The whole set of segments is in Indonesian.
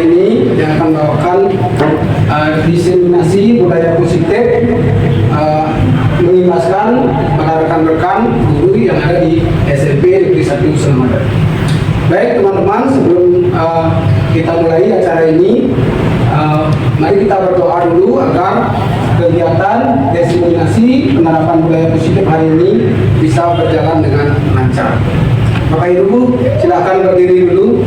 hari ini yang akan membawakan diseminasi budaya positif mengimbaskan pada rekan-rekan guru yang ada di SMP Negeri 1 Selamatan. Baik teman-teman, sebelum kita mulai acara ini, mari kita berdoa dulu agar kegiatan diseminasi penerapan budaya positif hari ini bisa berjalan dengan lancar. Bapak Ibu, silakan berdiri dulu.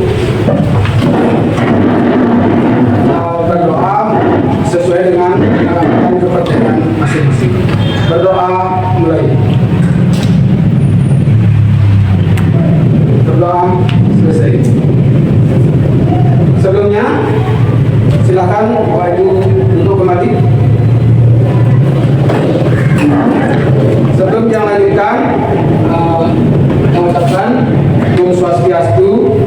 Berdoa sesuai dengan pengalaman kepercayaan masing-masing. Berdoa mulai. Berdoa selesai. Sebelumnya, silakan Bapak Ibu duduk kembali. Sebelum yang lanjutkan, mengucapkan Om Swastiastu,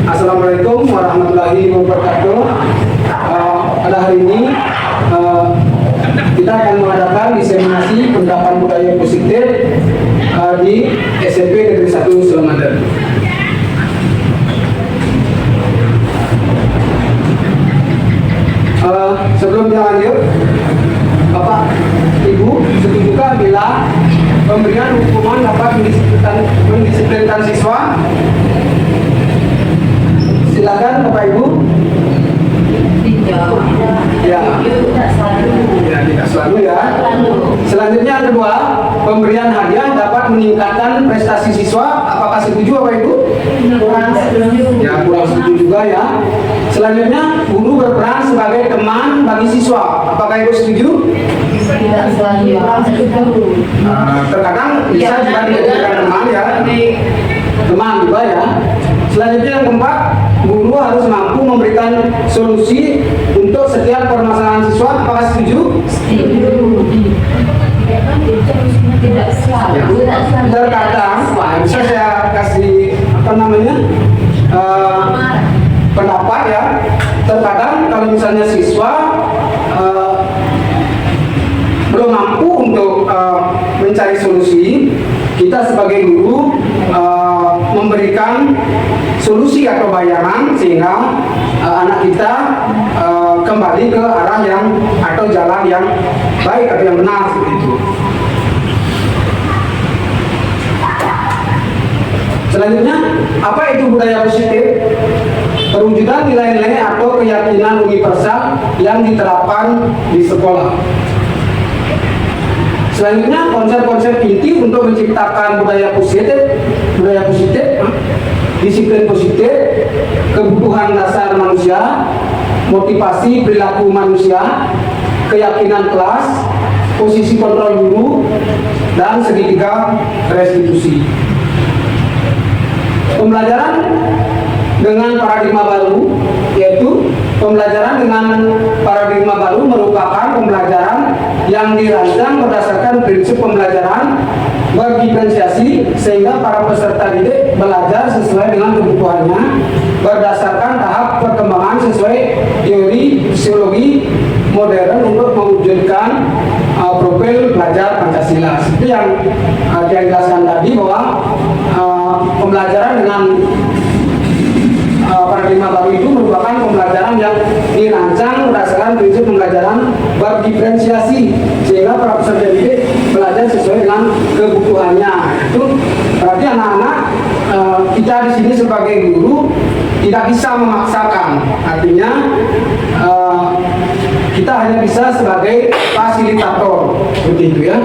Assalamualaikum warahmatullahi wabarakatuh. Pada hari ini kita akan mengadakan diseminasi penerapan budaya positif di SMP Negeri 1 Selamatan. Sebelum kita lanjut, Bapak Ibu setujukah bila pemberian hukuman dapat mendisiplinkan siswa? Silakan Bapak Ibu. Tidak. Ya. Tidak selalu. Ya, tidak selalu ya. Selanjutnya yang kedua, pemberian hadiah dapat meningkatkan prestasi siswa. Apakah setuju Bapak Ibu? Kurang setuju. Ya, kurang setuju juga ya. Selanjutnya, guru berperan sebagai teman bagi siswa. Apakah Ibu setuju? Tidak selalu. Kurang setuju. Terkadang bisa juga dijadikan teman ya. Teman juga ya. Selanjutnya yang keempat, guru harus mampu memberikan solusi untuk setiap permasalahan siswa. Apakah setuju? Setuju. Tidak selalu. Terkadang, bisa saya kasih pendapat ya. Terkadang kalau misalnya siswa belum mampu untuk mencari solusi, kita sebagai guru memberikan solusi atau bayaran sehingga anak kita kembali ke arah yang atau jalan yang baik atau yang benar seperti itu. Selanjutnya, apa itu budaya positif? Perwujudan nilai-nilai atau keyakinan universal yang diterapkan di sekolah. Selanjutnya, konsep-konsep inti untuk menciptakan budaya positif, disiplin positif, kebutuhan dasar manusia, motivasi perilaku manusia, keyakinan kelas, posisi kontrol guru, dan segitiga restitusi. Pembelajaran dengan paradigma baru, yaitu pembelajaran dengan paradigma baru merupakan pembelajaran yang dirancang berdasarkan prinsip pembelajaran berdiferensiasi sehingga para peserta didik belajar sesuai dengan kebutuhannya berdasarkan tahap perkembangan sesuai teori fisiologi modern untuk mewujudkan profil belajar Pancasila. Seperti yang dijelaskan tadi bahwa pembelajaran dengan paradigma baru itu merupakan pembelajaran yang dirancang berdasarkan prinsip pembelajaran berdiferensiasi sehingga para peserta didik belajar sesuai dengan kebutuhannya. Itu berarti anak-anak kita di sini sebagai guru tidak bisa memaksakan. Artinya kita hanya bisa sebagai fasilitator, seperti itu ya.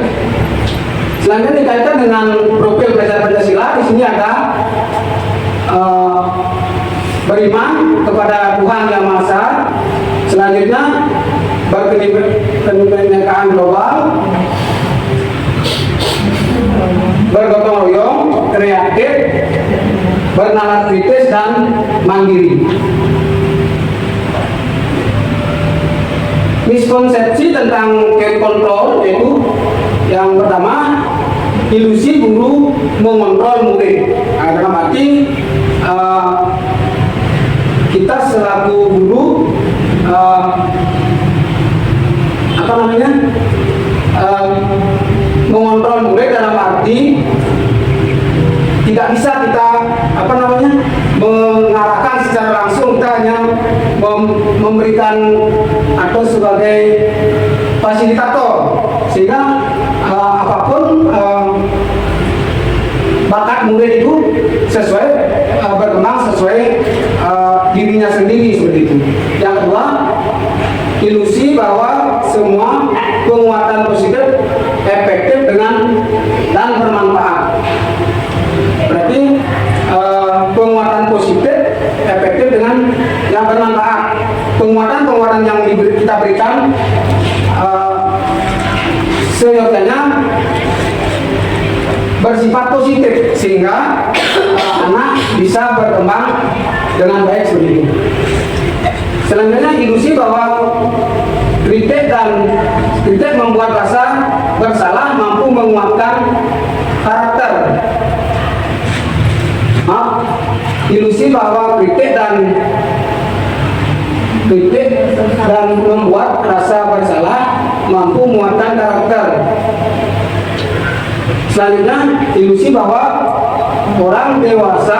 Selanjutnya dikaitkan dengan profil belajar Pancasila, di sini ada beriman kepada Tuhan Yang Maha Esa. Selanjutnya berkebinekaan global, bergotong royong, kreatif, bernalar kritis dan mandiri. Miskonsepsi tentang care control yaitu yang pertama, ilusi guru mengontrol murid. Dalam arti kita selaku guru mengontrol murid dalam arti tidak bisa kita mengarahkan secara langsung. Kita hanya memberikan atau sebagai fasilitator, sehingga apapun bakat murid itu sesuai berkembang sesuai dirinya sendiri seperti itu. Yang kedua, ilusi bahwa semua penguatan positif efektif dan bermanfaat. Berarti penguatan positif efektif dengan yang bermanfaat. Penguatan yang kita berikan seyogyanya bersifat positif sehingga anak bisa berkembang dengan baik seperti itu. Selanjutnya, ilusi bahwa kritik membuat rasa bersalah mampu menguatkan karakter. Ilusi bahwa kritik dan membuat rasa bersalah mampu menguatkan karakter. Selanjutnya, ilusi bahwa orang dewasa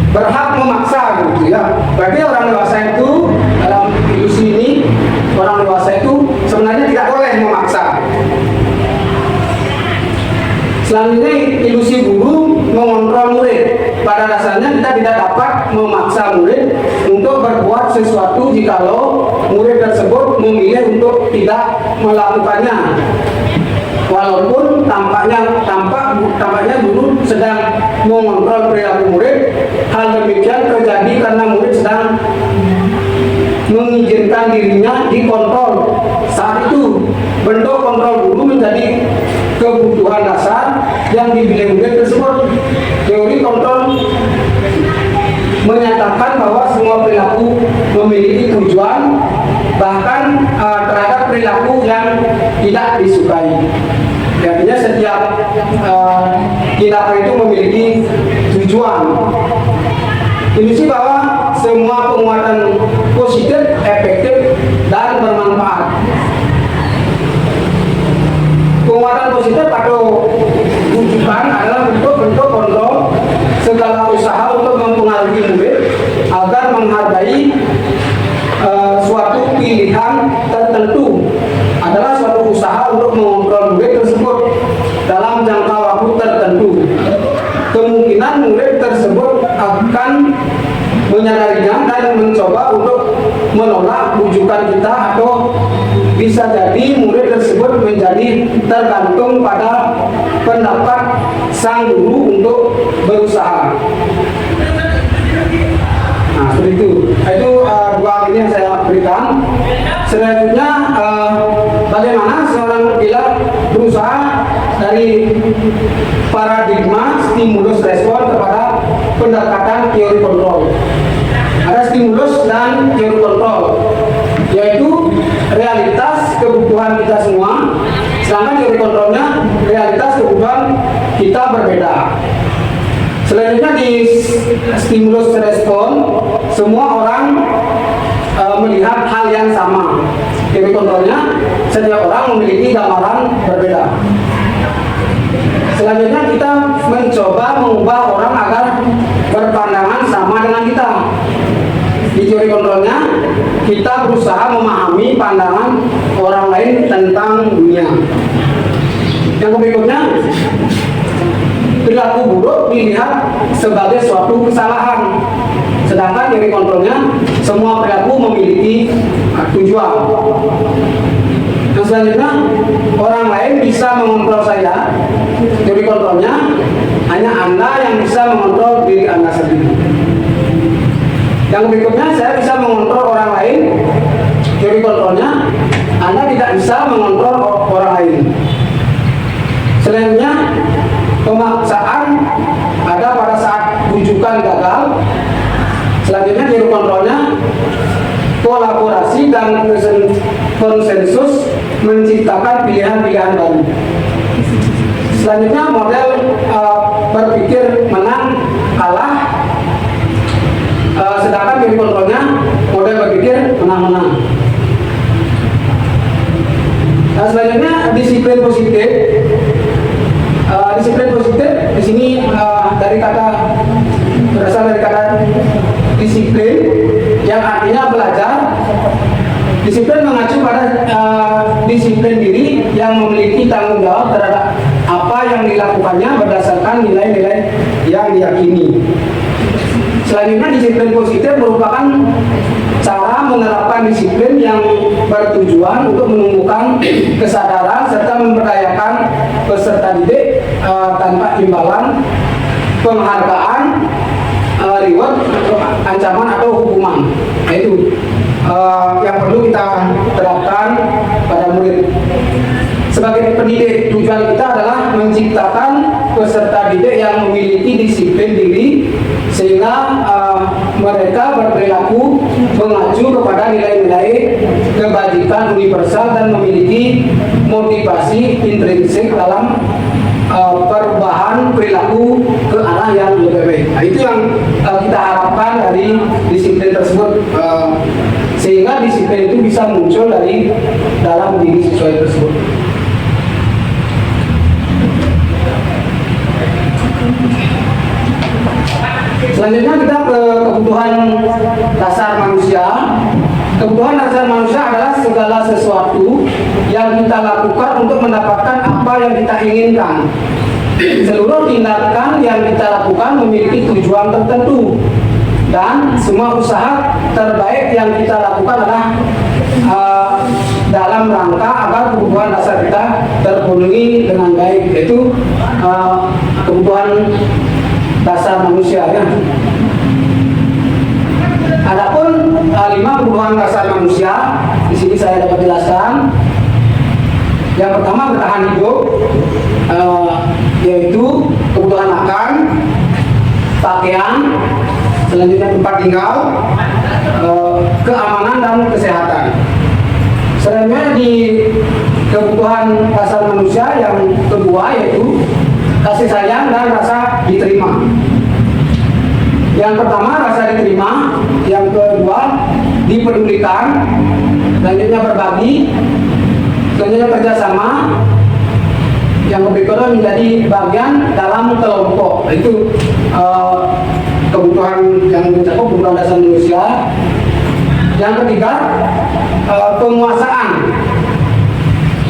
berhak memaksa gitu ya. Berarti orang dewasa itu dalam ilusi ini, orang dewasa itu sebenarnya tidak boleh memaksa. Selanjutnya, ilusi guru mengontrol murid. Pada dasarnya kita tidak dapat memaksa murid untuk berbuat sesuatu jikalau murid tersebut memilih untuk tidak melakukannya. Walaupun tampaknya guru sedang mengontrol perilaku murid, hal demikian terjadi karena murid sedang mengizinkan dirinya dikontrol. Saat itu bentuk kontrol guru menjadi kebutuhan dasar yang dimiliki murid tersebut. Teori kontrol menyatakan bahwa semua perilaku memiliki tujuan, bahkan terhadap perilaku yang tidak disukai. Artinya setiap tindakan itu memiliki tujuan. Ilusi bahwa semua penguatan positif, efektif, dan bermanfaat. Penguatan positif atau rujukan adalah bentuk-bentuk kontrol segala usaha untuk mempengaruhi murid agar menghargai suatu pilihan tertentu, adalah suatu usaha untuk mengontrol murid tersebut dalam jangka waktu tertentu. Kemungkinan murid tersebut akan menyadarinya dan mencoba untuk menolak rujukan kita, atau bisa jadi murid tersebut menjadi tergantung pada pendapat sang guru untuk berusaha. Nah, seperti itu. Itu dua ini yang saya berikan. Selanjutnya, bagaimana seorang bila berusaha dari paradigma stimulus respon kepada pendekatan teori kontrol. Ada stimulus dan teori kontrol, yaitu realitas kebutuhan kita semua, sedangkan teori kontrolnya realitas kebutuhan kita berbeda. Selanjutnya, di stimulus respon, semua orang melihat hal yang sama. Teori kontrolnya, setiap orang memiliki gambaran berbeda. Selanjutnya, kita mencoba mengubah orang agar berpandangan sama dengan kita. Di teori kontrolnya, kita berusaha memahami pandangan orang lain tentang dunia. Yang berikutnya, perilaku buruk dilihat sebagai suatu kesalahan, sedangkan teori kontrolnya semua perilaku memiliki tujuan. Yang selanjutnya, orang lain bisa mengontrol saya. Teori kontrolnya hanya Anda yang bisa mengontrol diri Anda sendiri. Yang berikutnya, saya bisa mengontrol orang lain. Teori kontrolnya Anda tidak bisa mengontrol orang lain. Selanjutnya, pemaksaan ada pada saat rujukan gagal. Selanjutnya, teori kontrolnya kolaborasi dan konsensus menciptakan pilihan-pilihan baru. Selanjutnya, model berpikir menang kalah, sedangkan teori kontrolnya model berpikir menang-menang. Nah, selanjutnya, disiplin positif. Disiplin positif di sini dari berasal dari kata disiplin yang artinya belajar. Disiplin mengacu pada disiplin diri yang memiliki tanggung jawab terhadap apa yang dilakukannya berdasarkan nilai-nilai yang diyakini. Selanjutnya, disiplin positif merupakan cara menerapkan disiplin yang bertujuan untuk menumbuhkan kesadaran serta memberdayakan peserta didik tanpa imbalan, penghargaan, reward, ancaman atau hukuman. Nah, itu yang perlu kita terapkan pada murid. Sebagai pendidik, tujuan kita adalah menciptakan peserta didik yang memiliki disiplin diri sehingga mereka berperilaku mengacu kepada nilai-nilai kebajikan universal dan memiliki motivasi intrinsik dalam perubahan perilaku ke arah yang lebih baik. Nah, itu yang kita harapkan dari disiplin tersebut, sehingga disiplin itu bisa muncul dari dalam diri siswa tersebut. Selanjutnya kita ke kebutuhan dasar manusia. Kebutuhan dasar manusia adalah segala sesuatu yang kita lakukan untuk mendapatkan apa yang kita inginkan. Seluruh tindakan yang kita lakukan memiliki tujuan tertentu, dan semua usaha terbaik yang kita lakukan adalah dalam rangka agar kebutuhan dasar kita terpenuhi dengan baik, yaitu kebutuhan dasar manusia, ya. Adapun 5 kebutuhan dasar manusia di sini saya dapat jelaskan. Yang pertama, bertahan hidup, yaitu kebutuhan makan, pakaian, selanjutnya tempat tinggal, keamanan dan kesehatan. Selanjutnya di kebutuhan dasar manusia yang kedua yaitu kasih sayang dan rasa diterima. Yang pertama, rasa diterima. Yang kedua, dipedulikan. Selanjutnya berbagi. Selanjutnya kerjasama. Yang berikutnya menjadi bagian dalam kelompok. Itu kebutuhan yang mencakup kebutuhan dasar manusia. Yang ketiga, penguasaan,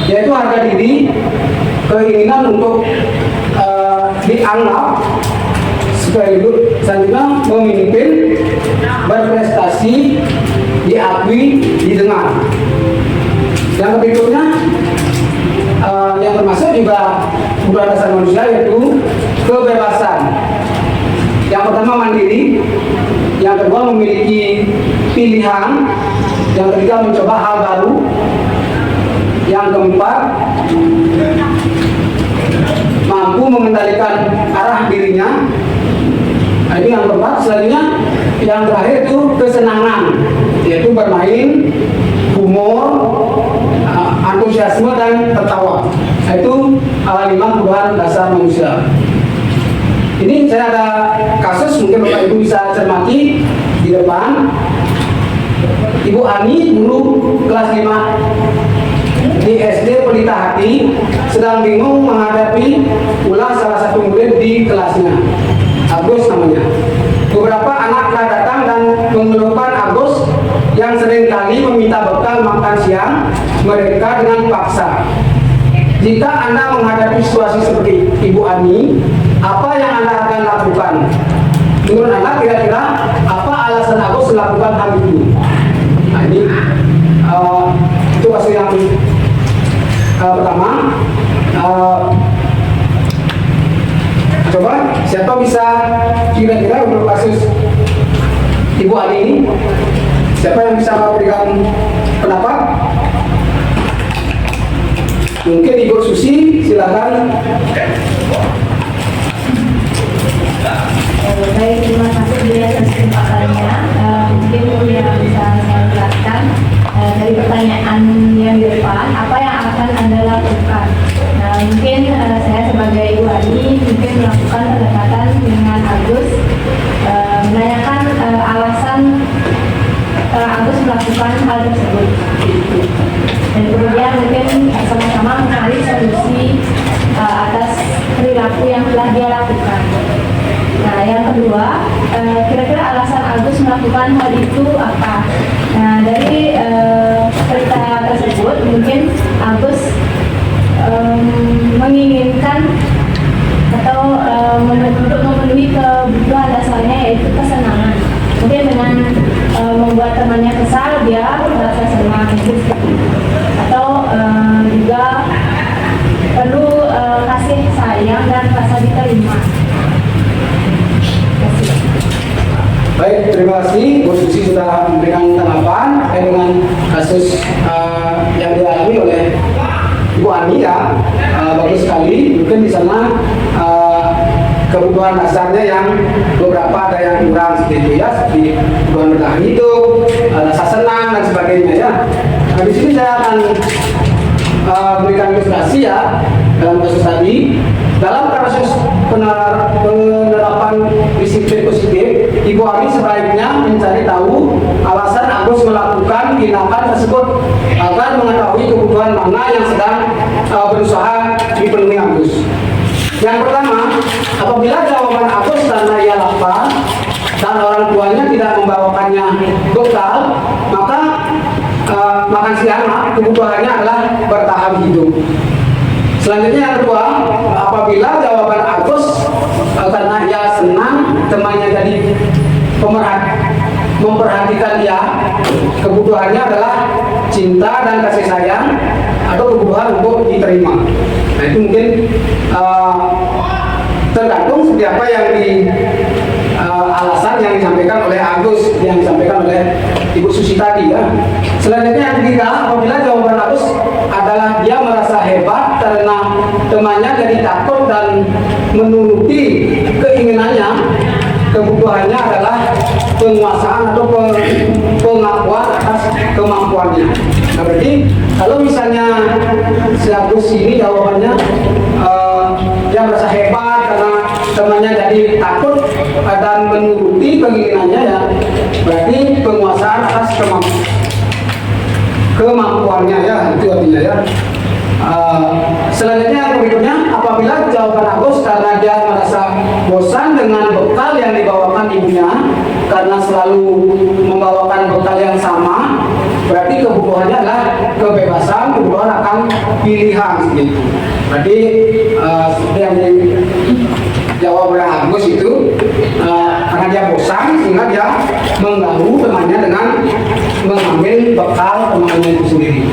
yaitu harga diri, keinginan untuk dianggap sekaligus selanjutnya memimpin, berprestasi, diakui, didengar. Yang berikutnya yang termasuk juga kebutuhan dasar manusia yaitu kebebasan. Yang pertama, mandiri. Yang kedua, memiliki pilihan. Yang ketiga, mencoba hal baru. Yang keempat, mampu mengendalikan arah dirinya. Nah, itu yang keempat. Selanjutnya, yang terakhir itu kesenangan, yaitu bermain, humor, antusiasme dan tertawa. Nah, itu 5 kebutuhan dasar manusia. Ini saya ada kasus, mungkin Bapak Ibu bisa cermati di depan. Ibu Ani, guru kelas 5 di SD Pelita Hati, sedang bingung menghadapi ulah salah satu murid di kelasnya. Agus namanya. Beberapa anak telah datang dan mengeluhkan Agus yang seringkali meminta bekal makan siang mereka dengan paksa. Jika Anda menghadapi situasi seperti Ibu Ani, apa yang Anda akan lakukan? Menurut Anda kira-kira apa alasan Agus melakukan hal itu? Nah, ini itu kasus yang pertama. Coba siapa bisa kira-kira untuk kasus Ibu Ani ini, siapa yang bisa memberikan pendapat? Mungkin Ibu Susi, silakan. Baik, terima kasih di atas kesempatannya. Mungkin yang bisa saya jelaskan dari pertanyaan yang di depan, apa yang akan Anda lakukan? Nah, mungkin saya sebagai Ibu Ani mungkin melakukan pendekatan dengan Agus, menanyakan alasan Agus melakukan hal tersebut. Dan kemudian mungkin sama-sama mencari solusi atas itu apa. Nah, dari cerita tersebut mungkin Agus menginginkan atau untuk memenuhi kebutuhan dasarnya, yaitu kesenangan. Mungkin dengan membuat temannya kesal, dia merasa senang, atau juga perlu kasih sayang dan rasa diterima. Baik, terima kasih. Bu Susi sudah memberikan tanggapan terkait dengan kasus yang dialami oleh Bu Ani ya. Bagus sekali. Mungkin di sana kebutuhan dasarnya yang beberapa ada yang kurang seperti ya, seperti kebutuhan bertahan hidup, rasa senang dan sebagainya ya. Nah, di sini saya akan berikan ilustrasi ya dalam kasus tadi. Dalam kasus penerapan disiplin positif, Ibu Ani sebaiknya mencari tahu alasan Agus melakukan tindakan tersebut agar mengetahui kebutuhan mana yang sedang berusaha dipenuhi Agus. Yang pertama, apabila jawaban Agus karena ia lapar dan orang tuanya tidak membawakannya bekal, maka makan siang kebutuhannya adalah bertahan hidup. Selanjutnya yang kedua, apabila jawaban Agus karena ia senang temannya jadi memperhatikan dia, kebutuhannya adalah cinta dan kasih sayang atau kebutuhan untuk diterima. Nah, itu mungkin tergantung seperti apa yang alasan yang disampaikan oleh Agus, yang disampaikan oleh Ibu Susi tadi ya. Selanjutnya yang ketiga, apabila jawaban Agus adalah dia merasa hebat karena temannya jadi takut dan menuruti keinginannya, kebutuhannya adalah penguasaan atau pengakuan atas kemampuannya. Nah, berarti kalau misalnya si Agus ini jawabannya dia merasa hebat karena temannya jadi takut dan menuruti keinginannya ya, berarti penguasaan atas kemampuannya ya, itu artinya ya. Selanjutnya yang berikutnya, apabila jawaban Agus karena dia merasa bosan dengan bekal yang dibawakan ibunya karena selalu membawakan bekal yang sama, berarti kebutuhannya adalah kebebasan, kebutuhan akan pilihan gitu. Berarti seperti yang dijawab oleh Agus itu karena dia bosan sehingga dia mengganggu temannya dengan mengambil bekal temannya itu sendiri.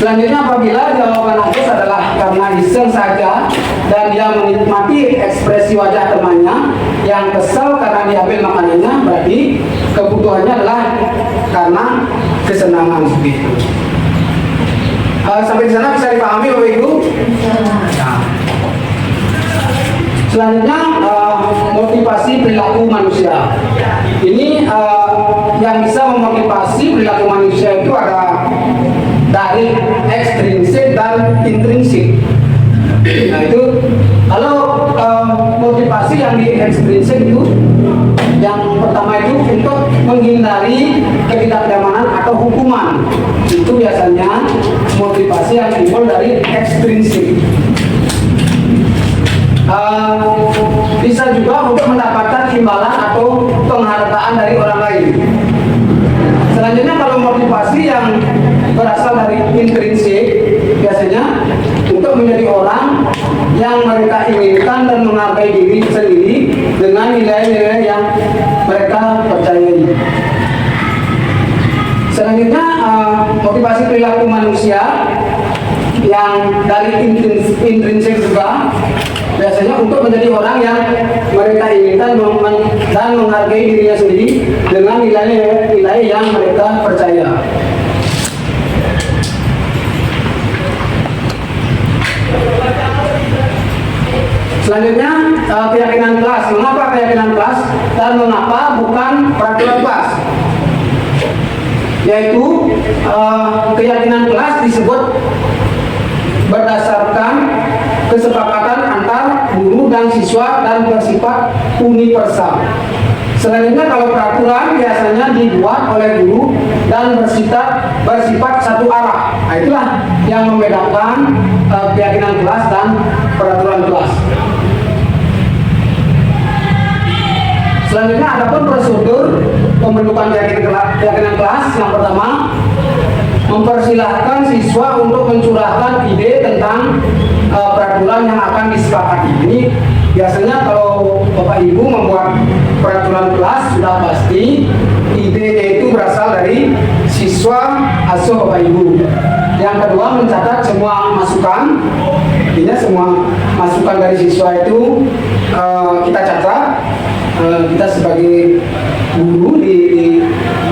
Selanjutnya, apabila jawaban Agus adalah karena iseng saja dan dia menikmati ekspresi wajah temannya yang kesal karena diambil makanannya, berarti kebutuhannya adalah karena kesenangan seperti itu. Sampai di sana bisa dipahami Bapak Ibu? Nah. Selanjutnya motivasi perilaku manusia. Ini yang bisa memotivasi perilaku manusia itu ada dari ekstrinsik dan intrinsik. Nah itu kalau motivasi yang di ekstrinsik itu yang pertama itu untuk menghindari ketidaknyamanan atau hukuman. Itu biasanya motivasi yang timbul dari ekstrinsik. Bisa juga untuk mendapatkan imbalan atau penghargaan dari orang lain. Selanjutnya kalau motivasi yang berasal dari intrinsik, biasanya untuk menjadi orang yang mereka inginkan dan menghargai diri sendiri dengan nilai-nilai yang mereka percayai. Selanjutnya motivasi perilaku manusia yang dari intrinsik juga biasanya untuk menjadi orang yang mereka inginkan dan menghargai dirinya sendiri dengan nilai-nilai yang mereka percaya. Selanjutnya keyakinan kelas. Mengapa keyakinan kelas dan mengapa bukan peraturan kelas? Yaitu keyakinan kelas disebut berdasarkan kesepakatan antar guru dan siswa dan bersifat universal. Selanjutnya kalau peraturan biasanya dibuat oleh guru dan bersifat satu arah. Nah, itulah yang membedakan keyakinan kelas dan peraturan kelas. Selanjutnya ada pun prosedur pembentukan keyakinan kelas. Yang pertama, mempersilahkan siswa untuk mencurahkan ide tentang peraturan yang akan disepakati. Ini biasanya kalau Bapak Ibu membuat peraturan kelas sudah pasti idenya itu berasal dari siswa asuh Bapak Ibu. Yang kedua, mencatat semua masukan. Artinya semua masukan dari siswa itu kita catat. Kita sebagai guru di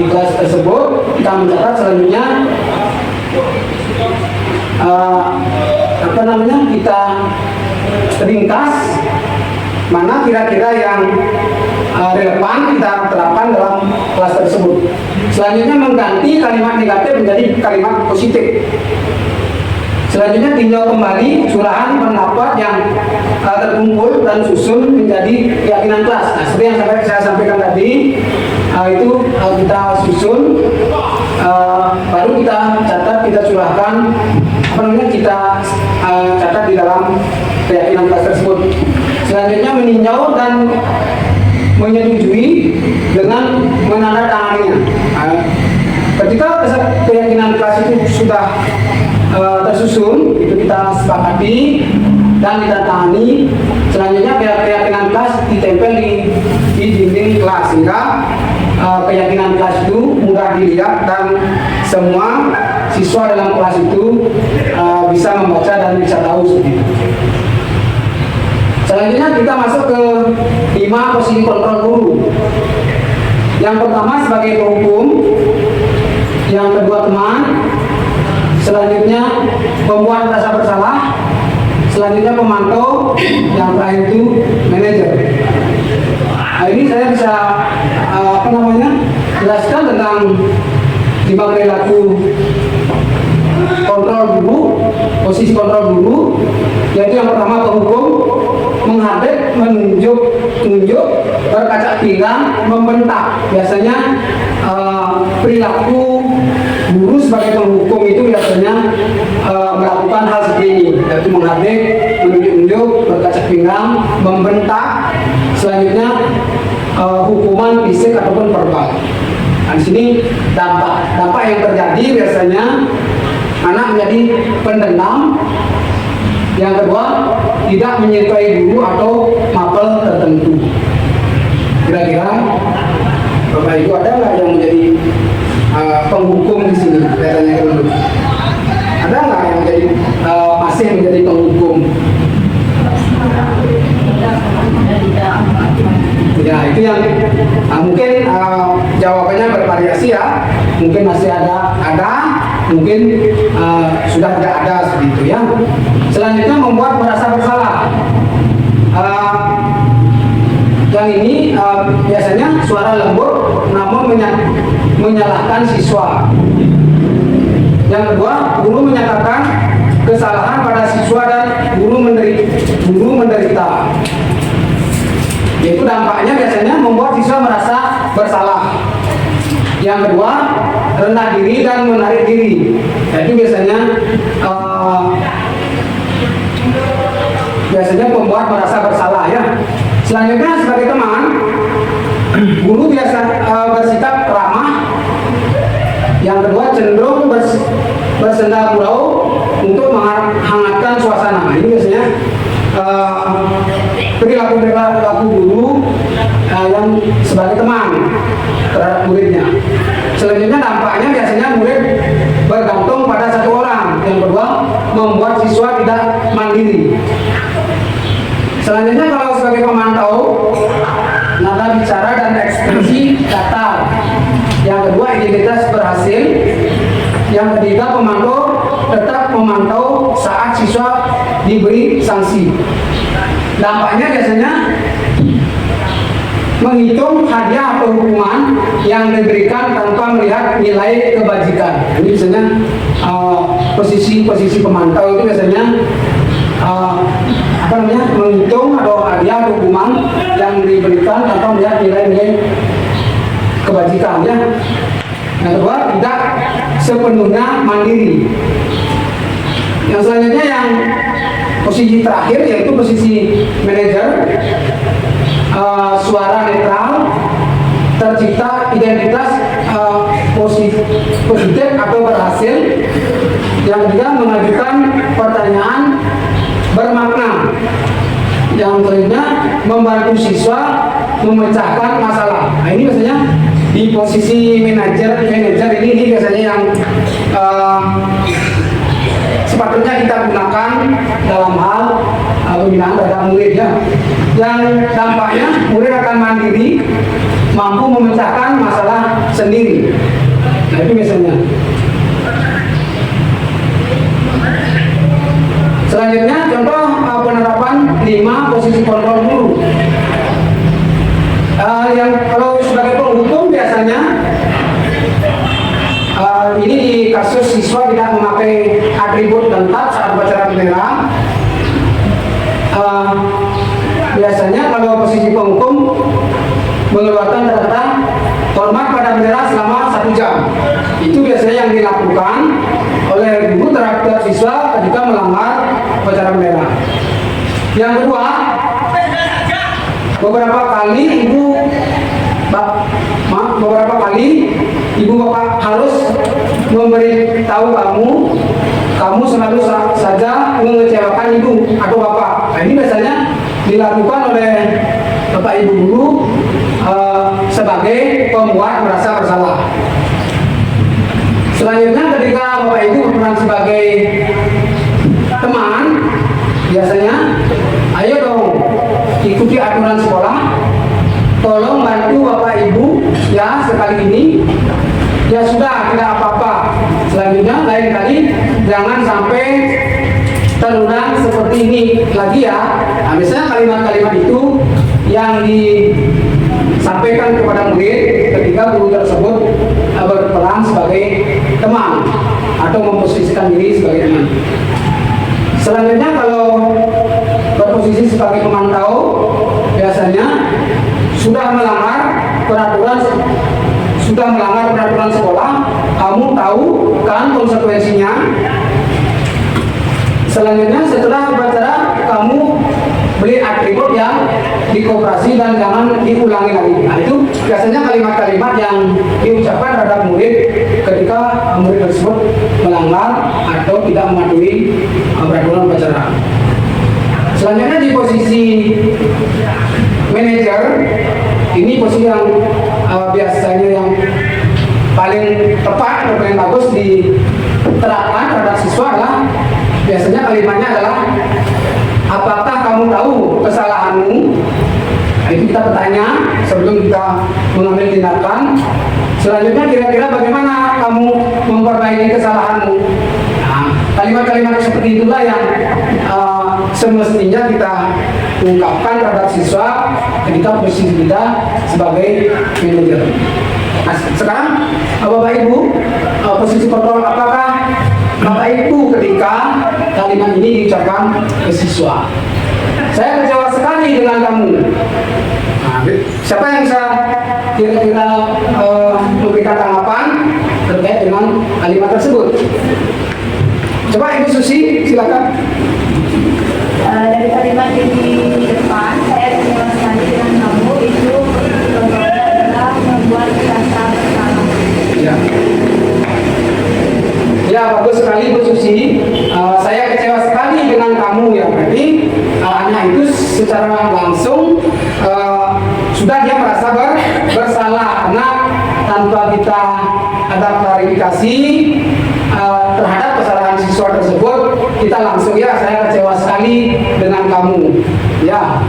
kelas tersebut kita mencatat. Selanjutnya kita ringkas mana kira-kira yang relevan kita terapkan dalam kelas tersebut. Selanjutnya mengganti kalimat negatif menjadi kalimat positif. Selanjutnya tinjau kembali curahan pendapat yang terkumpul dan susun menjadi keyakinan kelas. Nah, seperti yang saya sampaikan tadi, itu kita susun, baru kita catat, kita curahkan, kita catat di dalam keyakinan kelas tersebut. Selanjutnya meninjau dan menyetujui dengan menandatanganinya. Ketika keyakinan kelas itu sudah tersusun, itu kita sepakati dan ditandatangani. Selanjutnya keyakinan kelas ditempel di dinding kelas sehingga keyakinan kelas itu mudah dilihat dan semua siswa dalam kelas itu bisa membaca dan bisa tahu seperti itu. Selanjutnya kita masuk ke 5 posisi kontrol guru. Yang pertama sebagai penghukum, yang kedua teman, selanjutnya pembuat merasa bersalah, selanjutnya pemantau, yang terakhir itu manajer. Nah, ini saya bisa jelaskan tentang 5 perilaku kontrol guru, posisi kontrol guru, yaitu yang pertama penghukum, menghadap, menunjuk, berkaca pinggang, membentak. Biasanya perilaku guru sebagai penghukum itu biasanya melakukan hal seperti ini, yaitu menghadap, menunjuk, berkaca pinggang, membentak. Selanjutnya hukuman fisik ataupun verbal. Nah, di sini dampak yang terjadi biasanya anak menjadi pendendam. Yang kedua, tidak menyertai guru atau mapel tertentu. Kira-kira Bapak Ibu ada nggak yang menjadi penghukum di sini? Katanya dulu. Ada nggak yang menjadi masih menjadi penghukum? Ya, itu yang mungkin jawabannya bervariasi ya. Mungkin masih ada, mungkin sudah tidak ada seperti itu ya. Selanjutnya membuat merasa bersalah. Yang ini biasanya suara lembut namun menyalahkan siswa. Yang kedua, guru menyatakan kesalahan pada siswa dan guru menderita. Yaitu dampaknya biasanya membuat siswa merasa bersalah. Yang kedua, rendah diri dan menarik diri. Jadi biasanya membuat merasa bersalah ya. Selanjutnya sebagai teman, guru biasa bersikap ramah. Yang kedua, cenderung bersenda gurau untuk menghangatkan suasana. Ini biasanya perilaku guru yang sebagai teman terhadap muridnya. Selanjutnya dampaknya biasanya murid bergantung pada satu orang. Yang kedua, membuat siswa tidak mandiri. Selanjutnya kalau sebagai pemantau, nada bicara dan ekspresi datar. Yang kedua, identitas berhasil. Yang ketiga, pemantau tetap memantau saat siswa diberi sanksi. Dampaknya biasanya menghitung hadiah atau hukuman yang diberikan tanpa melihat nilai kebajikan. Ini biasanya posisi pemantau itu biasanya menghitung atau hadiah atau hukuman yang diberikan tanpa melihat nilai-nilai kebajikan ya. Yang kedua, tidak sepenuhnya mandiri. Yang selanjutnya yang posisi terakhir yaitu posisi manajer. suara netral, tercipta identitas positif atau berhasil, yang ketiga mengajukan pertanyaan bermakna, yang selanjutnya membantu siswa memecahkan masalah. Nah, ini biasanya di posisi manajer ini biasanya yang sepatutnya kita gunakan dalam hal pembinaan terhadap murid ya. Yang dampaknya murid akan mandiri, mampu memecahkan masalah sendiri. Nah, itu biasanya. Selanjutnya contoh penerapan 5 posisi kontrol guru. Yang kalau sebagai penghukum biasanya ini di kasus siswa tidak memakai atribut lengkap saat upacara bendera. Biasanya kalau posisi penghukum mengeluarkan kata-kata hormat pada bendera selama 1 jam. Itu biasanya yang dilakukan oleh guru terhadap siswa ketika melanggar upacara bendera. Yang kedua, beberapa kali ibu bapak harus memberitahu kamu selalu saja mengecewakan ibu atau bapak. Nah, ini biasanya dilakukan oleh bapak ibu guru sebagai pembuat merasa bersalah. Selanjutnya ketika bapak ibu berperan sebagai teman, biasanya ayo dong ikuti aturan sekolah, tolong bantu bapak ibu ya sekali ini, ya sudah tidak apa-apa. Selanjutnya lain kali jangan sampai terulang seperti ini lagi ya. Nah, misalnya kalimat-kalimat itu yang disampaikan kepada murid ketika guru tersebut berperan sebagai teman atau memposisikan diri sebagai teman. Selanjutnya kalau berposisi sebagai pemantau, biasanya sudah melanggar peraturan sekolah, kamu tahu kan konsekuensinya. Selanjutnya setelah upacara kamu beli atribut yang di koperasi dan jangan diulangi lagi. Nah, itu biasanya kalimat-kalimat yang diucapkan terhadap murid ketika murid tersebut melanggar atau tidak mematuhi peraturan upacara. Selanjutnya di posisi manajer, ini posisi yang biasanya yang paling tepat atau paling bagus diterapkan terhadap siswa adalah biasanya kalimatnya adalah apakah kamu tahu kesalahanmu? Nah, itu kita bertanya sebelum kita mengambil tindakan. Selanjutnya kira-kira bagaimana kamu memperbaiki kesalahanmu? Nah, kalimat-kalimat seperti itulah yang semestinya kita ungkapkan terhadap siswa ketika posisi kita sebagai manajer. Nah, sekarang Bapak Ibu, posisi kontrol apakah Bapak Ibu ketika kalimat ini diucapkan ke siswa? Saya kecewa sekali dengan kamu. Nah, siapa yang bisa kira-kira memberikan tanggapan terkait dengan kalimat tersebut? Coba Ibu Susi, silakan. Dari kalimat di depan, saya kecewa sekali dengan kamu itu adalah membuat rasa bersalah. Ya. Ya, bagus sekali Bu Susi. Saya kecewa sekali dengan kamu ya. Berarti anak itu secara langsung sudah dia merasa bersalah karena tanpa kita ada klarifikasi terhadap kesalahan siswa tersebut, kita langsung ya saya kecewa sekali dengan kamu. Ya.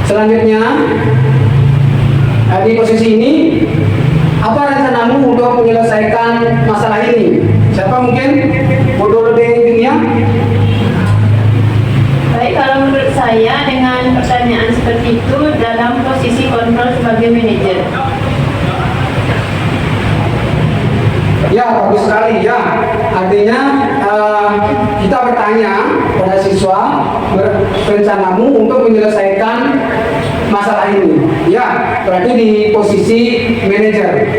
Selanjutnya di posisi ini, apa rencanamu untuk menyelesaikan masalah ini? Siapa mungkin bodoh dunia? Baik, kalau menurut saya dengan pertanyaan seperti itu dalam posisi kontrol sebagai manajer. Ya, bagus sekali ya. Artinya kita bertanya pada siswa, rencanamu untuk menyelesaikan masalah ini. Ya, berarti di posisi manajer.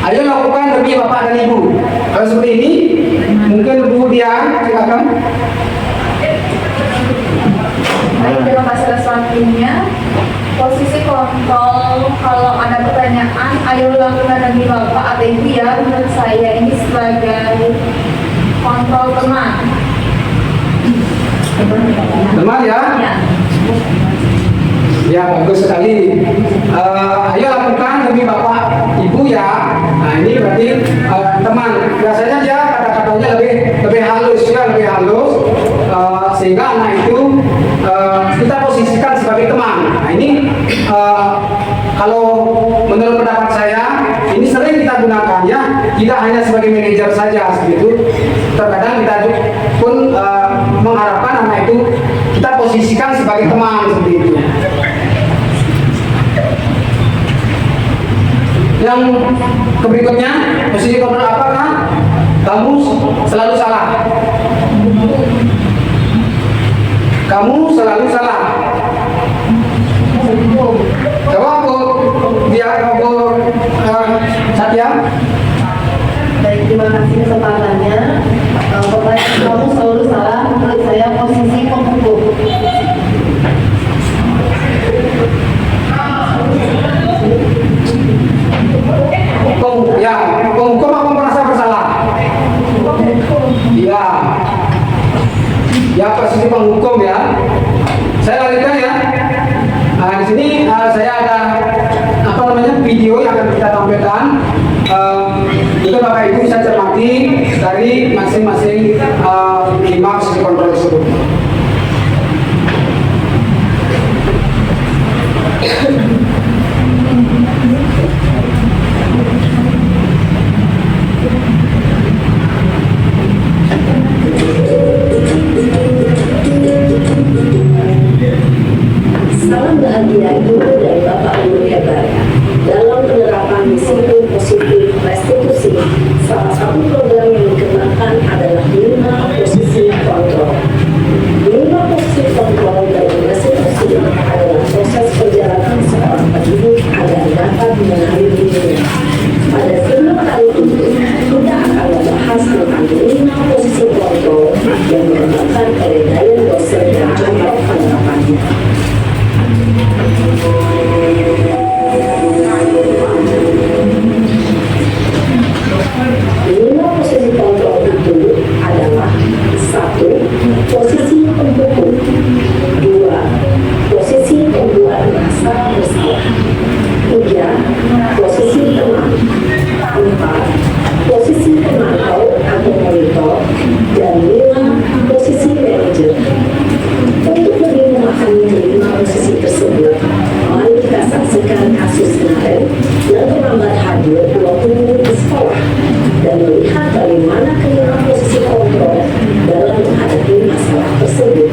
Ayo lakukan demi Bapak dan Ibu. Kalau seperti ini, mungkin Bu Dia, silakan. Baik, terima kasih atas waktunya. posisi kontrol, kalau ada pertanyaan, ayo lakukan lagi Bapak atau Ibu ya. Menurut saya ini sebagai kontrol teman. Teman ya? Ya. Ya, bagus sekali. Ayo lakukan demi Bapak Ibu ya. Nah, ini berarti teman. Biasanya dia kata-katanya lebih halus ya, lebih halus. Sehingga anak itu kita posisikan sebagai teman. Nah, ini kalau menurut pendapat saya, ini sering kita gunakan ya. Tidak hanya sebagai manajer saja segitu. Terkadang kita pun mengharapkan anak itu kita posisikan sebagai teman seperti itu. Yang berikutnya, posisi kontrol apakah? Kamu selalu salah. Kamu selalu salah. Jawab Bu. Biar Bu Satya. Baik, terima kasih kesempatannya. Pertanyaan kamu selalu salah. Menurut saya posisi penghukum. Penghukum aku merasa bersalah. Iya. Ya, posisi penghukum ya. Saya lanjutkan ya. Nah, di sini saya ada video yang akan kita tampilkan. Itu Bapak Ibu bisa cermati dari masing-masing 5 posisi kontrol tersebut. Salam bahagia Ibu dan Bapak Guru hebat. Dalam penerapan risiko positif restitusi, salah satu program yang dikembangkan adalah 5 posisi kontrol. 5 posisi kontrol dalam restitusi adalah proses perjalanan seorang pendidik agar dapat mengalir dirinya. Pada film kali ini, kita akan membahas tentang 5 posisi kontrol yang dikembangkan oleh Dayan dosen dan contoh penerapannya. Lima posisi kontrol itu adalah 1. Posisi pendukung, 2. Posisi pembuat merasa bersalah, 3. Posisi teman, 4. Posisi pemantau atau monitor, dan 5. Posisi manajer. Untuk lebih memahami kelima posisi tersebut, mari kita saksikan kasus kemarin yang terlambat hadir 20 menit di sekolah dan melihat bagaimana kelima posisi kontrol dalam menghadapi masalah tersebut.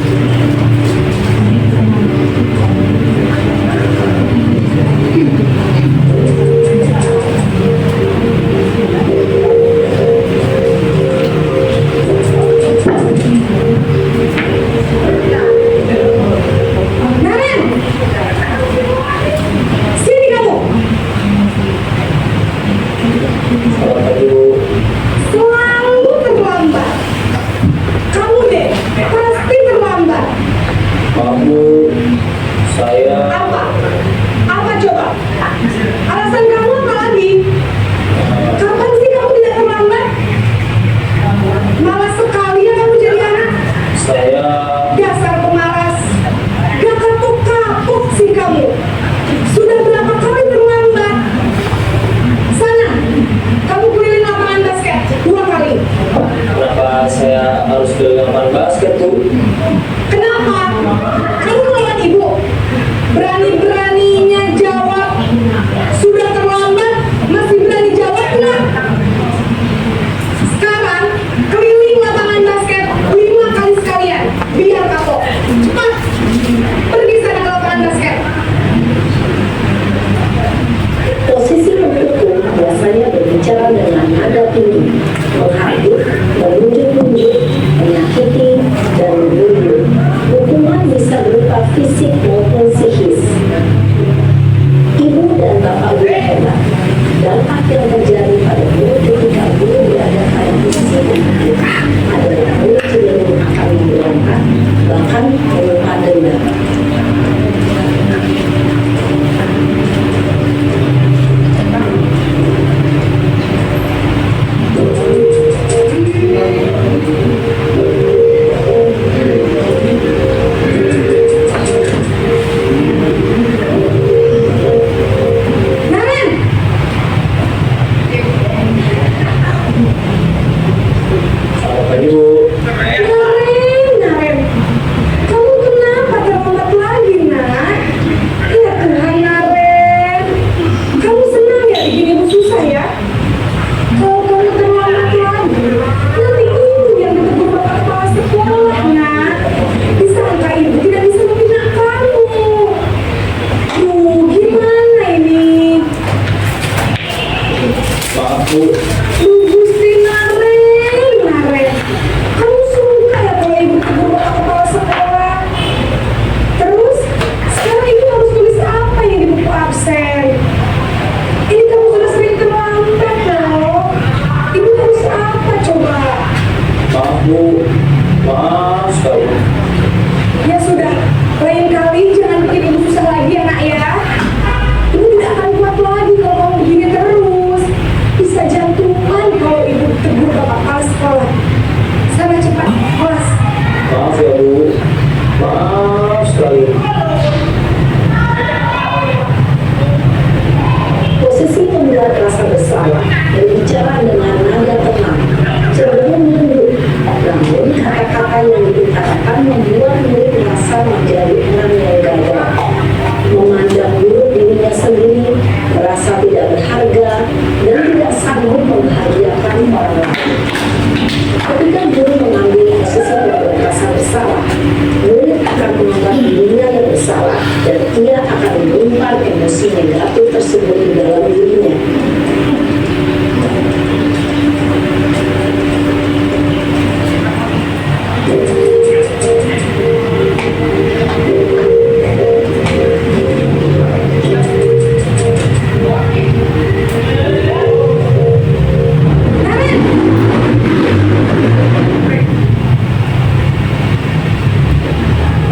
tersebut di dalam dirinya.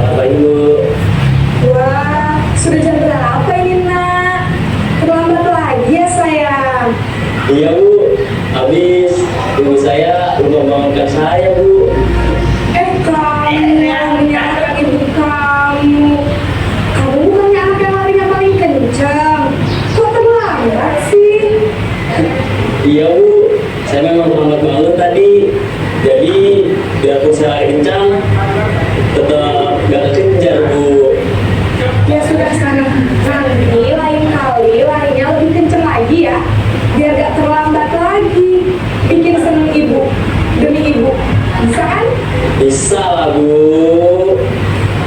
Apa Ibu? Wah, sudah jam berapa ini nak? Terlambat lagi ya sayang. Iya Bu, habis ibu saya lupa bangunkan saya Bu. Kamu yang menyalahkan ibu kamu. Kamu bukannya anak yang larinya paling kencang. Kok terlambat sih? Iya Bu, saya memang terlambat banget tadi. Jadi biarpun saya lari kencang, tetap gak kekejar Bu. Ya sudah sana. Nanti lain kali larinya lebih kencang lagi ya. Biar gak terlambat lagi. Bikin seneng ibu. Demi ibu. Bisa kan? Bisa lah Bu.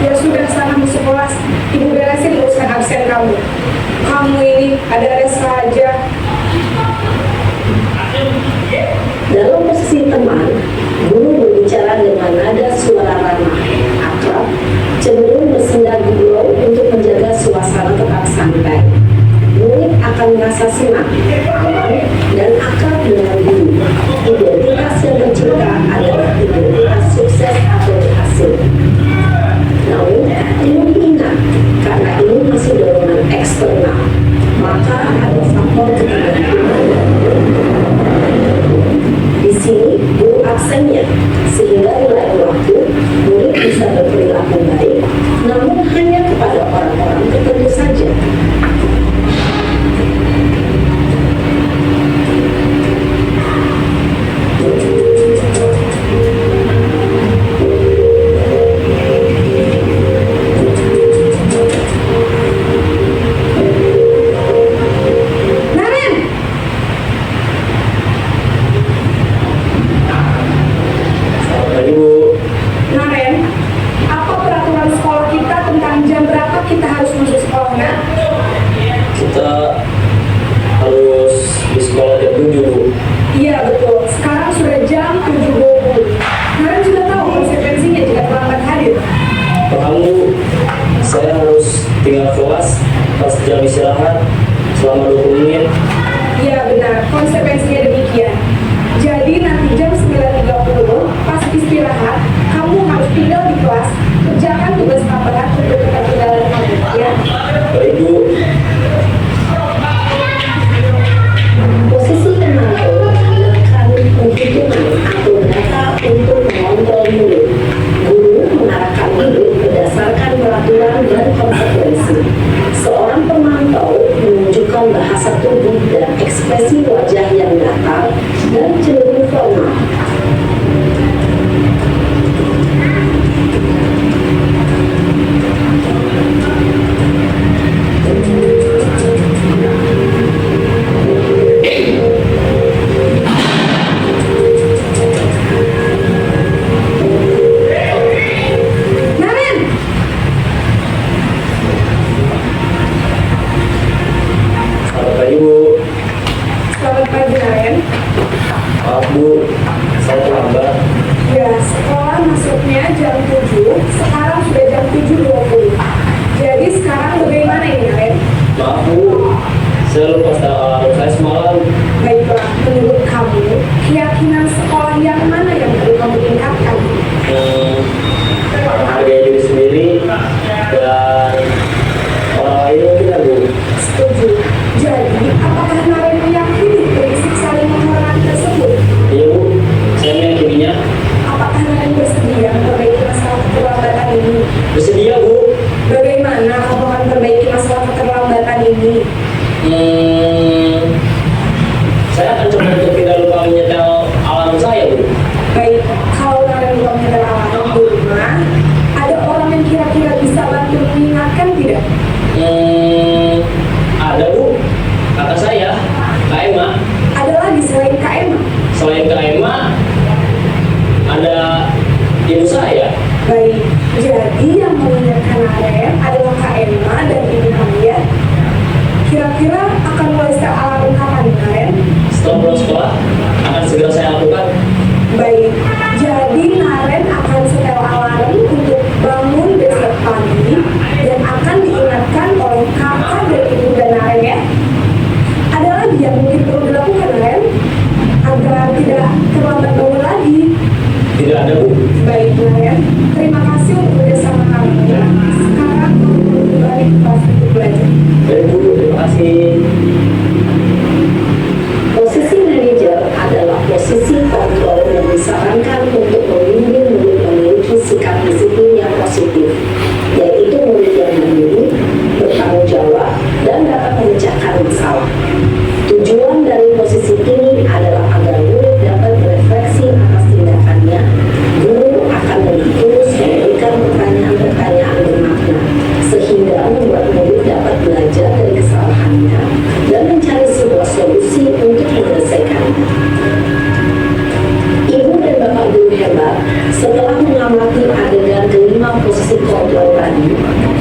Ya sudah sana masuk kelas. Ibu beresin urusan absen kamu. Kamu ini ada-ada saja. Dalam posisi teman, guru berbicara dengan nada suara ramah, akrab, cenderung bersenda gurau untuk menjaga suasana tetap santai. Murid akan merasa senang, aman, dan akrab dengan guru. Identitas yang tercipta adalah identitas sukses atau berhasil. Namun, perlu diingat, karena ini masih dorongan eksternal, maka ada faktor ketidaknyamanan. Di sini, guru absennya, sehingga di lain waktu, murid bisa berperilaku baik, namun hanya kepada orang-orang tertentu saja. Naren! Selamat pagi Bu. Naren, apa peraturan sekolah kita tentang jam berapa kita harus masuk sekolah, Nak? Kita harus di sekolah jam 7 Bu. Iya betul, sekarang sudah jam 7.20. Naren sudah tahu konsekuensinya jika terlambat hadir. Paham Bu, saya harus tinggal kelas pas jam istirahat selama 20 menit. Iya benar, konsekuensinya demikian. Jadi nanti jam 9.30 pas istirahat, kamu harus tinggal di kelas, kerjakan tugas tambahan untuk ketinggalan kamu, ya. Baik Bu. Posisi penonton menggunakan penghitungan atau data untuk mengontrol murid. Guru mengarahkan murid berdasarkan peraturan dan konsekuensi. Seorang pemantau menunjukkan bahasa tubuh dan ekspresi wajah yang datar dan cenderung formal. Naren! Selamat pagi Bu. Selamat pagi, Naren. Maaf Bu, saya terlambat. Ya, sekolah masuknya jam 7, sekarang sudah jam 7.20. Jadi sekarang bagaimana ini, Naren? Maaf Bu, saya lupa setel alarm saya semalam. Baiklah, menurut kamu, keyakinan sekolah yang mana yang perlu kamu tingkatkan? Hargai diri sendiri dan orang lain mungkin ya Bu. Setuju. Jadi, apakah Naren meyakini prinsip saling menghormati tersebut? Iya Bu, saya meyakininya. Apakah Naren bersedia memperbaiki masalah keterlambatan ini? Bersedia Bu. Bagaimana kamu akan memperbaiki masalah keterlambatan ini? Saya akan coba untuk tidak lupa menyetel alarm saya Bu. Baik, kalau Naren belum menyetel alarm di rumah, ada orang yang kira-kira bisa bantu mengingatkan tidak? Ada Bu, kata saya, Kak Emma. Ada lagi selain Kak Emma? Selain Kak Emma, ada ibu saya. Baik, jadi yang mengingatkan Naren adalah Kak Emma dan ibu kamu ya. Kira-kira akan mulai setel alarm kapan kemarin? Setelah pulang sekolah akan segera saya lakukan. Baik, jadi Naren akan setel alarm untuk bangun besok pagi dan akan diingatkan oleh kakak dan ibu dan Naren ya. Ada lagi yang mungkin perlu dilakukan Naren agar tidak terlambat bangun lagi. Tidak ada, Bu. Baik Naren, terima kasih untuk bersama kami. Sekarang kamu kembali ke kelas untuk belajar. Baik, Bu. Terima kasih. Posisi manajer adalah posisi kontrol yang disarankan untuk membimbing murid memiliki sikap disiplin yang positif, yaitu murid yang mandiri, bertanggung jawab, dan dapat memecahkan masalah. Tujuan dari posisi ini adalah agar murid dapat berefleksi atas tindakannya. Guru akan lebih tulus memberikan pertanyaan-pertanyaan bermakna, sehingga membuat murid dapat belajar dari kesalahannya dan mencari sebuah solusi untuk menyelesaikannya. Ibu dan bapak guru hebat, setelah mengamati adegan kelima posisi kontrol tadi,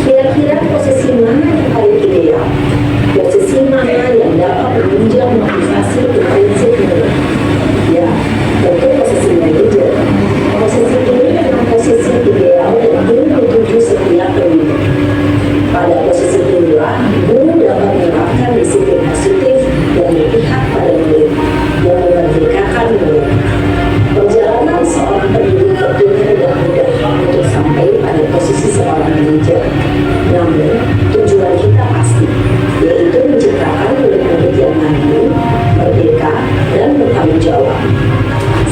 kira-kira posisi mana yang paling ideal? Posisi mana yang dapat menunjang motivasi prinsip murid? Ya, tentu posisi manajer. Posisi ini memang posisi ideal dan ingin dituju setiap pendidik. Pada posisi inilah, guru dapat menerapkan disiplin positif dan berpihak pada murid, yang memerdekakan murid. Perjalanan seorang pendidik tentunya tidak mudah untuk sampai pada posisi seorang manajer. Namun, tujuan kita pasti, yaitu menciptakan murid-murid yang mandiri, merdeka, dan bertanggung jawab.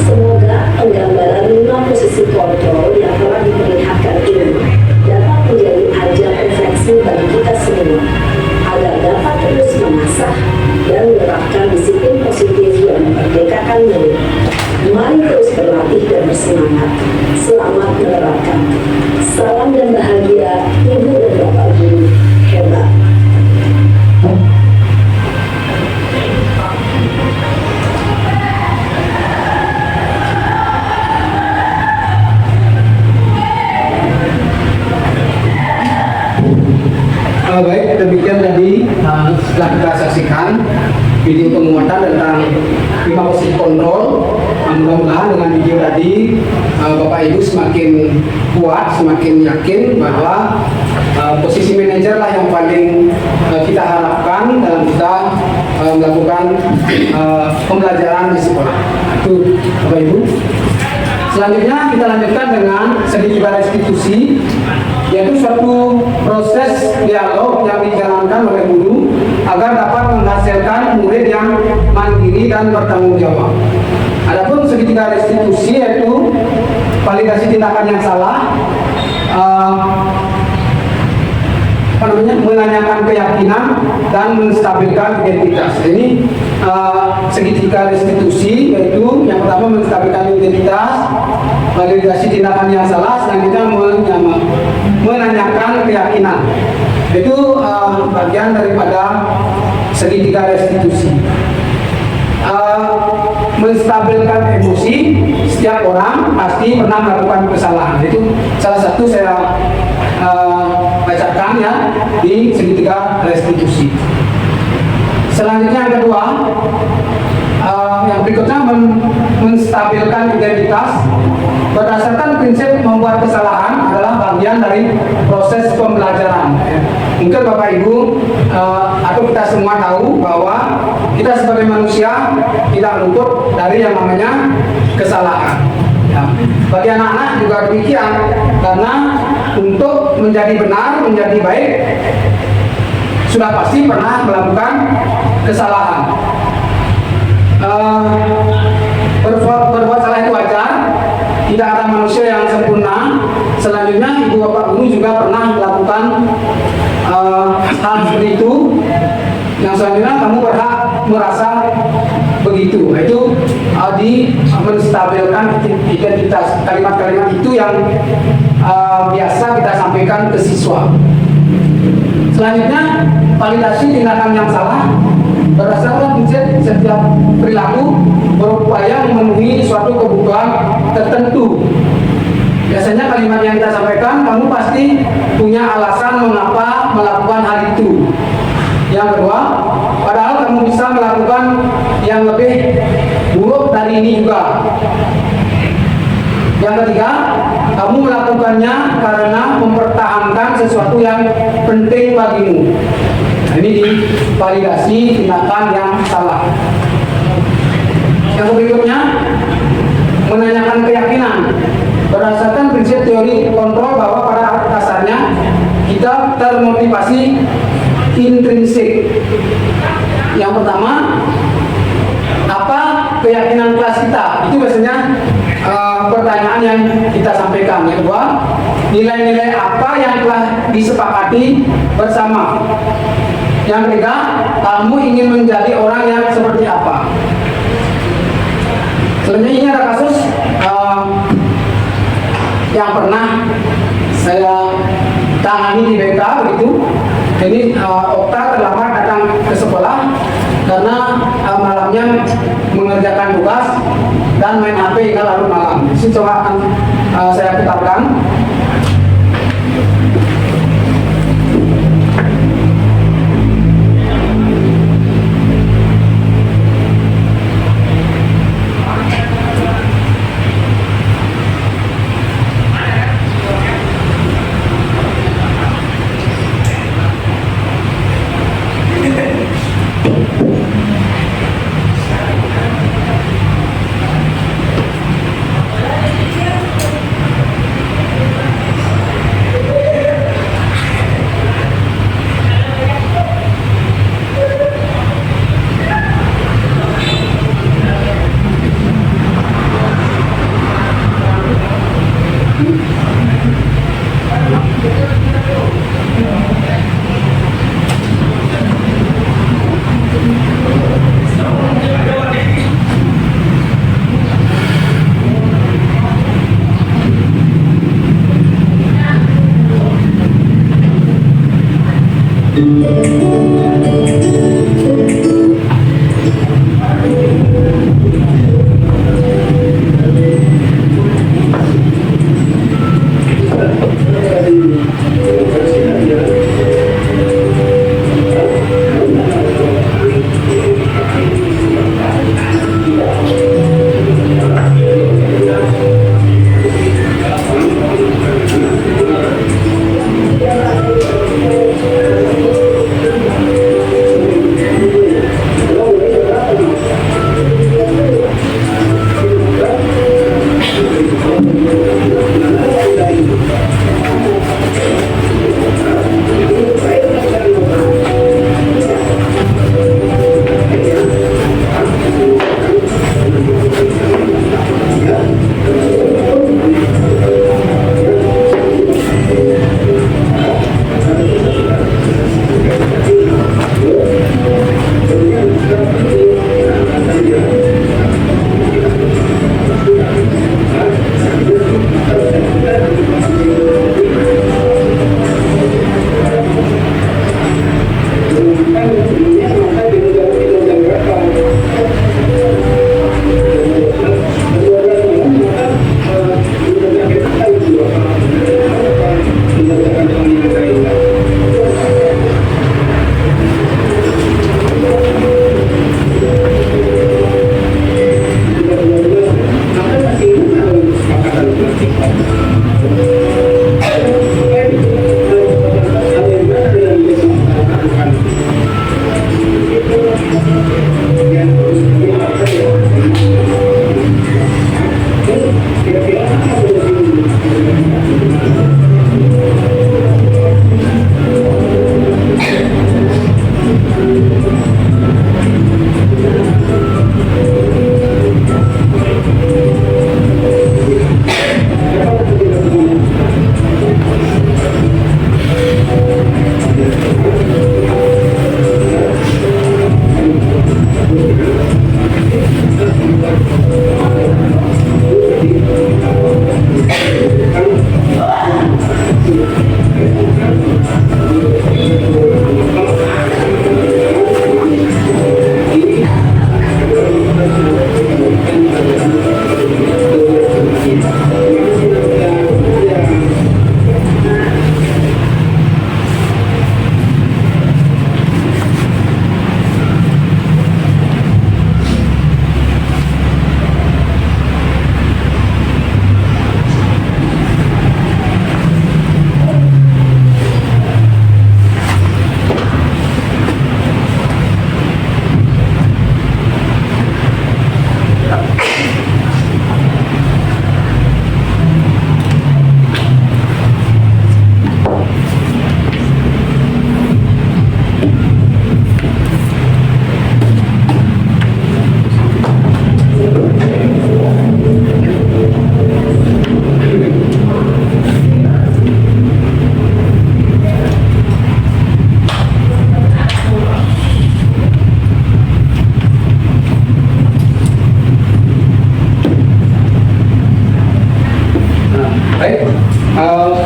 Semoga penggambaran 5 posisi kontrol yang telah diperlihatkan ini dapat menjadi ajang refleksi bagi kita semua, agar dapat terus mengasah dan menerapkan disiplin positif yang memerdekakan murid. Mari terus berlatih dan bersemangat. Selamat menerapkan. Salam dan bahagia, Ibu dan Bapak Guru hebat. Baik, demikian tadi setelah kita saksikan video penguatan tentang 5 posisi kontrol. Mudah-mudahan dengan video tadi Bapak Ibu semakin kuat, semakin yakin bahwa posisi manajer lah yang paling kita harapkan dalam kita melakukan pembelajaran di sekolah. Itu Bapak Ibu. Selanjutnya kita lanjutkan dengan segi restitusi, yaitu suatu proses dialog yang dijalankan oleh guru agar dapat menghasilkan murid yang mandiri dan bertanggung jawab. Adapun segitiga restitusi yaitu validasi tindakan yang salah, menanyakan keyakinan dan menstabilkan identitas. Ini segitiga restitusi, yaitu yang pertama menstabilkan identitas, validasi tindakan yang salah, selanjutnya menanyakan keyakinan. Itu bagian daripada segitiga restitusi. Menstabilkan emosi, setiap orang pasti pernah melakukan kesalahan. Itu salah satu saya bacakan ya di segitiga restitusi. Selanjutnya yang kedua, yang berikutnya menstabilkan identitas berdasarkan prinsip membuat kesalahan adalah bagian dari proses pembelajaran. Mungkin Bapak Ibu atau kita semua tahu bahwa kita sebagai manusia tidak luput dari yang namanya kesalahan. Ya. Bagi anak-anak juga demikian, karena untuk menjadi benar, menjadi baik, sudah pasti pernah melakukan kesalahan. Berbuat salah itu wajar, tidak ada manusia yang sempurna. Selanjutnya Ibu Bapak Guru juga pernah melakukan hal seperti itu, yang selanjutnya kamu berhak merasa begitu. Itu di menstabilkan identitas. Kalimat-kalimat itu yang biasa kita sampaikan ke siswa. Selanjutnya, validasi tindakan yang salah berdasarkan prinsip setiap perilaku berupaya memenuhi suatu kebutuhan tertentu. Biasanya kalimat yang kita sampaikan, kamu pasti punya alasan mengapa melakukan hal itu. Yang kedua, padahal kamu bisa melakukan yang lebih buruk dari ini juga. Yang ketiga, kamu melakukannya karena mempertahankan sesuatu yang penting bagimu. Nah, ini divalidasi tindakan yang salah. Yang berikutnya, menanyakan keyakinan. Berdasarkan prinsip teori kontrol bahwa pada dasarnya kita termotivasi intrinsik. Yang pertama, apa keyakinan kelas kita? Itu biasanya pertanyaan yang kita sampaikan. Yang kedua, nilai-nilai apa yang telah disepakati bersama. Yang ketiga, kamu ingin menjadi orang yang seperti apa. Sebenarnya ini ada kasus yang pernah saya tangani di BK begitu. Jadi Okta terlambat datang ke sekolah karena malamnya mengerjakan tugas dan main HP hingga larut malam. Ini coba akan saya putarkan.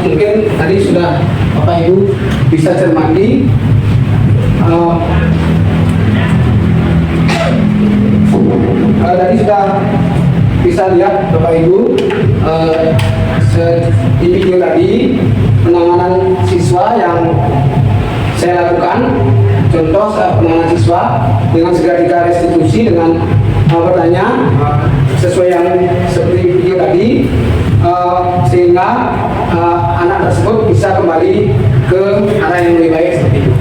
mungkin tadi sudah Bapak Ibu bisa cermati. Tadi sudah bisa lihat Bapak Ibu di video tadi penanganan siswa yang saya lakukan. Contoh penanganan siswa dengan seketika restitusi dengan bertanya sesuai yang seperti video tadi, sehingga anak tersebut bisa kembali ke arah yang lebih baik seperti itu.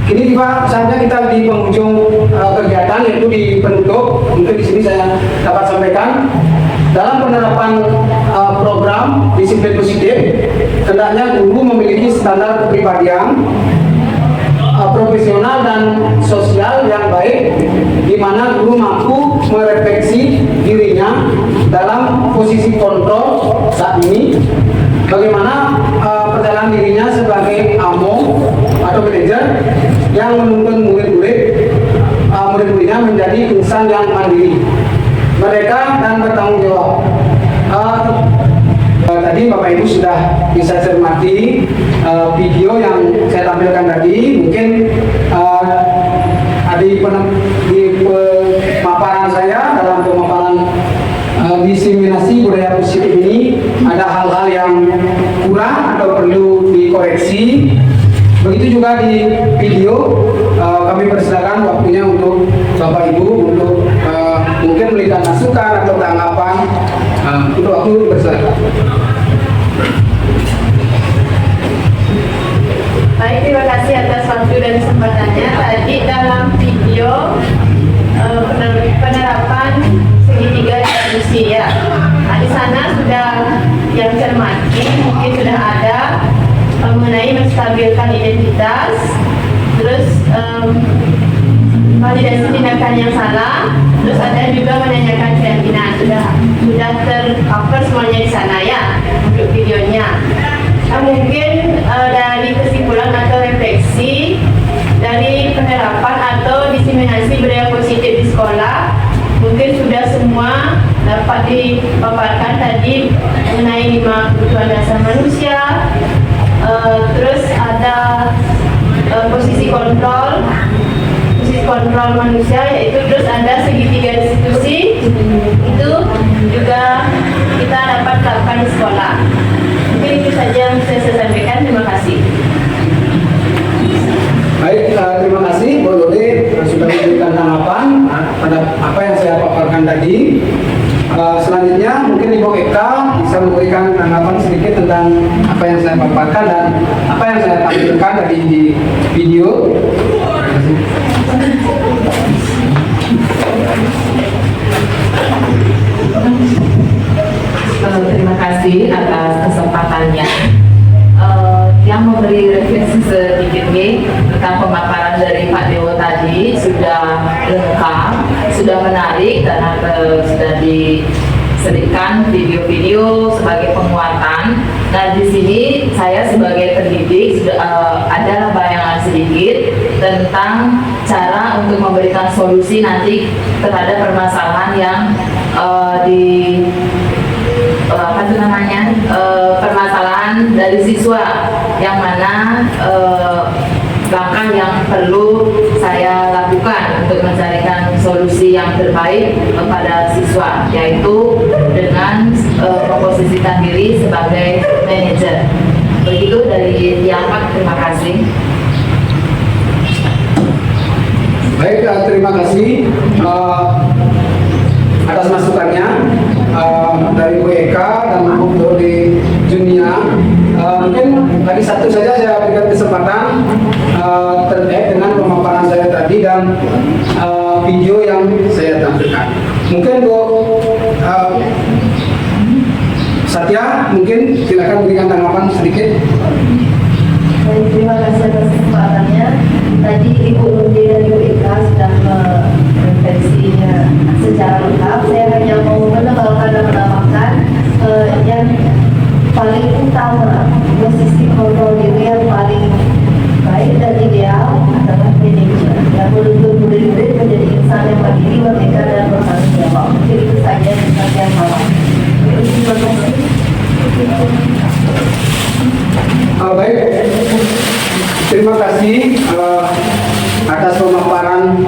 Ini juga saatnya kita di penghujung kegiatan, yaitu di penutup. Mungkin di sini saya dapat sampaikan dalam penerapan program disiplin positif, hendaknya guru memiliki standar kepribadian profesional dan sosial yang baik, di mana guru mampu merefleksi dirinya dalam posisi kontrol saat ini, bagaimana perjalanan dirinya sebagai AMO atau manajer yang menuntun murid-muridnya menjadi insan yang mandiri, mereka dan bertanggung jawab. Tadi Bapak Ibu sudah bisa cermati video yang saya tampilkan tadi. Mungkin di pemaparan saya dalam pemaparan diseminasi budaya positif ini ada hal-hal yang kurang atau perlu dikoreksi. Begitu juga di video, kami persilakan waktunya untuk Bapak Ibu untuk mungkin memberikan masukan atau tanggapan. Untuk waktu persilakan. Baik, terima kasih atas waktu dan kesempatannya. Tadi dalam video penerapan segitiga distribusi ya. Nah, di sana sudah yang cermati, mungkin sudah ada mengenai menstabilkan identitas, terus validasi tindakan yang salah, terus ada juga menanyakan keyakinan. Sudah tercover semuanya di sana ya untuk videonya. Nah, mungkin dari kesimpulan atau refleksi dari penerapan atau diseminasi budaya positif di sekolah, mungkin sudah semua dapat dipaparkan tadi mengenai 5 kebutuhan dasar manusia. Terus ada posisi kontrol manusia, yaitu terus ada segitiga restitusi, itu juga kita dapat lakukan di sekolah. Mungkin itu saja yang bisa saya sampaikan. Terima kasih. Baik, terima kasih Bu Dore sudah memberikan tanggapan pada apa yang saya paparkan tadi. Selanjutnya mungkin Ibu Eka bisa memberikan tanggapan sedikit tentang apa yang saya paparkan dan apa yang saya tampilkan tadi di video. Terima kasih atas kesempatannya. Yang memberi refleksi sedikit nih tentang pemaparan dari Pak Dewo tadi sudah lengkap, sudah menarik karena sudah disediakan video-video sebagai penguatan. Nah, di sini saya sebagai pendidik sudah ada bayangan sedikit tentang cara untuk memberikan solusi nanti terhadap permasalahan yang permasalahan dari siswa, yang mana langkah yang perlu saya lakukan untuk mencarikan solusi yang terbaik kepada siswa, yaitu dengan memposisikan diri sebagai manajer. Begitu dari Tiapak, terima kasih. Baik, terima kasih atas masukannya dari Bu Eka dan Bu Dore Junia. Mungkin lagi satu saja saya berikan kesempatan terkait dengan pemaparan saya tadi dan video yang saya tampilkan. Mungkin Bu Satya, mungkin silakan berikan tanggapan sedikit. Baik, terima kasih atas kesempatannya. Tadi Ibu Nudi dan Ibu Eka sudah merefleksinya secara lengkap. Saya hanya mau menebalkan dan menambahkan yang paling utama, posisi kontrol diri yang paling baik dan ideal adalah manajer yang menuntun murid-murid menjadi insan yang mandiri, merdeka dan bertanggung jawab. Jadi itu saja yang saya mau. Terima kasih. Baik, terima kasih atas pemaparan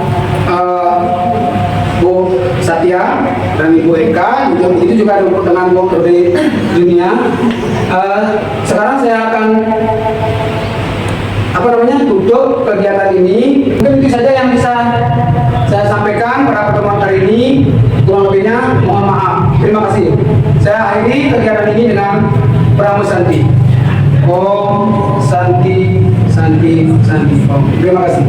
Bu Satya dan Ibu Eka. Itu juga dengan Bu dari dunia. Sekarang saya akan tutup kegiatan ini. Mungkin itu saja yang bisa saya sampaikan pada pertemuan hari ini. Kurang lebihnya mohon maaf. Terima kasih. Saya akhiri kegiatan ini dengan Pramu Santi. Om Santi Santi Santi Om. Terima kasih.